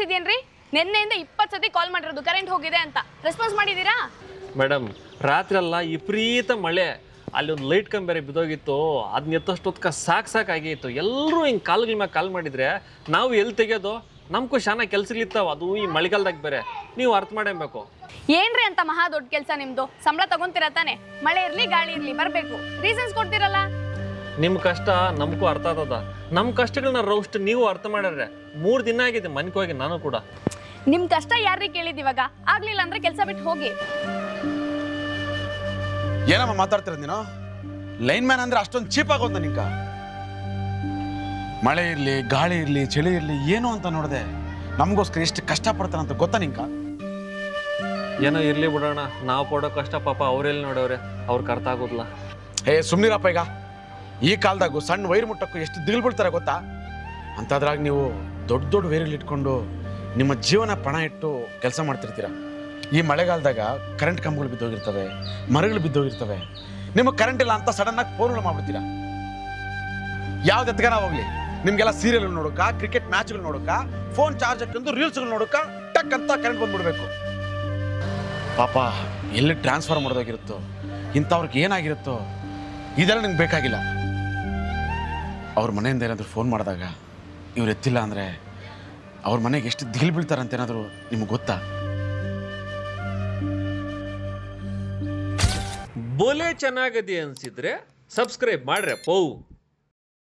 ಇದೆಯೇನ್ರಿ? ನಿನ್ನೆಯಿಂದ 20 ಸತಿ ಕಾಲ್ ಮಾಡಿರೋದು ಕರೆಂಟ್ ಹೋಗಿದೆ ಅಂತ. ರೆಸ್ಪಾನ್ಸ್ ಮಾಡಿದ್ದೀರಾ? ಮೇಡಮ್ ರಾತ್ರಿ ಅಲ್ಲ ವಿಪರೀತ ಮಳೆ, ಅಲ್ಲಿ ಒಂದು ಲೈಟ್ ಕಂಬ ಬೇರೆ ಬಿದ್ದೋಗಿತ್ತು. ಅದನ್ನ ಎತ್ತಷ್ಟೊತ್ಕ ಸಾಕಾಗಿತ್ತು. ಎಲ್ಲರೂ ಹಿಂಗೆ ಕಾಲ್ಗಳ ಮ್ಯಾಗ ಕಾಲ್ ಮಾಡಿದ್ರೆ ನಾವು ಎಲ್ಲಿ ತೆಗೆಯೋದು? ನಮ್ಗೂ ಶಾನ ಕೆಲ್ಸಗಳಿರ್ತಾವ, ಅದು ಈ ಮಳೆಗಾಲದಾಗ ಬೇರೆ. ನೀವು ಅರ್ಥ ಮಾಡೇಬೇಕು. ಏನ್ರಿ ಅಂತ ಮಹಾ ದೊಡ್ಡ ಕೆಲಸ ನಿಮ್ದು? ಸಂಬಳ ತಗೊಂತೀರ ತಾನೆ? ಮಳೆ ಇರ್ಲಿ ಗಾಳಿ ಇರ್ಲಿ ಬರ್ಬೇಕು. ರೀಸನ್ಸ್ ಕೊಡ್ತಿರಲ್ಲ. ನಿಮ್ಮ ಕಷ್ಟ ನಮಗೂ ಅರ್ಥ ಆತದ. ನಮ್ಮ ಕಷ್ಟಗಳನ್ನ ರೋಸ್ಟ್ ನೀವು ಅರ್ಥ ಮಾಡ್ಯಾರೆ. 3 ದಿನ ಆಗಿದೆ ಮನೆಗೆ ಹೋಗಿ ನಾನು ಕೂಡ. ನಿಮ್ ಕಷ್ಟ ಯಾರ್ರಿ ಕೇಳಿದ್ ಇವಾಗ? ಆಗ್ಲಿಲ್ಲ ಅಂದ್ರೆ ಕೆಲಸ ಬಿಟ್ಟು ಹೋಗಿ. ಏನಮ್ಮ ಮಾತಾಡ್ತಿರೋದು ನೀನು? ಲೈನ್ ಮ್ಯಾನ್ ಅಂದ್ರೆ ಅಷ್ಟೊಂದು ಚೀಪ್ ಆಗೋದ ನಿಂಕ? ಮಳೆ ಇರಲಿ ಗಾಳಿ ಇರಲಿ ಚಳಿ ಇರಲಿ ಏನು ಅಂತ ನೋಡಿದೆ ನಮಗೋಸ್ಕರ ಎಷ್ಟು ಕಷ್ಟಪಡ್ತಾರಂತ ಗೊತ್ತಾ ನಿಂಕ? ಏನೋ ಇರ್ಲಿ ಬಿಡೋಣ, ನಾವು ಪಡೋ ಕಷ್ಟ ಪಾಪ ಅವ್ರೆಲ್ಲಿ ನೋಡವ್ರೆ, ಅವ್ರಿಗೆ ಅರ್ಥ ಆಗೋದಿಲ್ಲ. ಸುಮ್ನಿರಪ್ಪ. ಈಗ ಈ ಕಾಲದಾಗು ಸಣ್ಣ ವೈರ್ ಮುಟ್ಟಕ್ಕೂ ಎಷ್ಟು ದಿಲ್ ಬೀಳ್ತಾರೆ ಗೊತ್ತಾ? ಅಂತಾದ್ರಾಗ ನೀವು ದೊಡ್ಡ ದೊಡ್ಡ ವೈರಲ್ಲಿ ಇಟ್ಕೊಂಡು ನಿಮ್ಮ ಜೀವನ ಪಣ ಇಟ್ಟು ಕೆಲಸ ಮಾಡ್ತಿರ್ತೀರ. ಈ ಮಳೆಗಾಲದಾಗ ಕರೆಂಟ್ ಕಂಬಗಳು ಬಿದ್ದೋಗಿರ್ತವೆ, ಮರಗಳು ಬಿದ್ದೋಗಿರ್ತವೆ. ನಿಮಗೆ ಕರೆಂಟ್ ಇಲ್ಲ ಅಂತ ಸಡನ್ ಆಗಿ ಫೋನ್ಗಳು ಮಾಡ್ಬಿಡ್ತೀರ. ಯಾವ್ದು ಎತ್ಗಾನ ಹೋಗ್ಲಿ, ನಿಮ್ಗೆಲ್ಲ ಸೀರಿಯಲ್ ನೋಡೋಕ, ಕ್ರಿಕೆಟ್ ಮ್ಯಾಚ್ಗಳು ನೋಡೋಕ, ಫೋನ್ ಚಾರ್ಜ್ ಹಾಕೊಂಡು ರೀಲ್ಸ್ಗಳು ನೋಡೋಕ ಟಕ್ ಅಂತ ಕರೆಂಟ್ ಬಂದ್ಬಿಡ್ಬೇಕು. ಪಾಪ ಎಲ್ಲಿ ಟ್ರಾನ್ಸ್ಫರ್ ಮಾಡೋದಾಗಿರುತ್ತೋ, ಇಂಥವ್ರಿಗೆ ಏನಾಗಿರುತ್ತೋ ಇದೆಲ್ಲ ನಿಮ್ಗೆ ಬೇಕಾಗಿಲ್ಲ. ಅವ್ರ ಮನೆಯಿಂದ ಏನಾದರೂ ಫೋನ್ ಮಾಡಿದಾಗ ಇವ್ರು ಎತ್ತಿಲ್ಲ ಅಂದರೆ ಅವ್ರ ಮನೆಗೆ ಎಷ್ಟು ದಿಲ್ ಬೀಳ್ತಾರಂತ ಏನಾದರೂ ನಿಮ್ಗೆ ಗೊತ್ತಾ? ಬೋಲೆ ಚೆನ್ನಾಗದೆ ಅನ್ಸಿದ್ರೆ ಸಬ್ಸ್ಕ್ರೈಬ್ ಮಾಡ್ರೆ ಪೌ.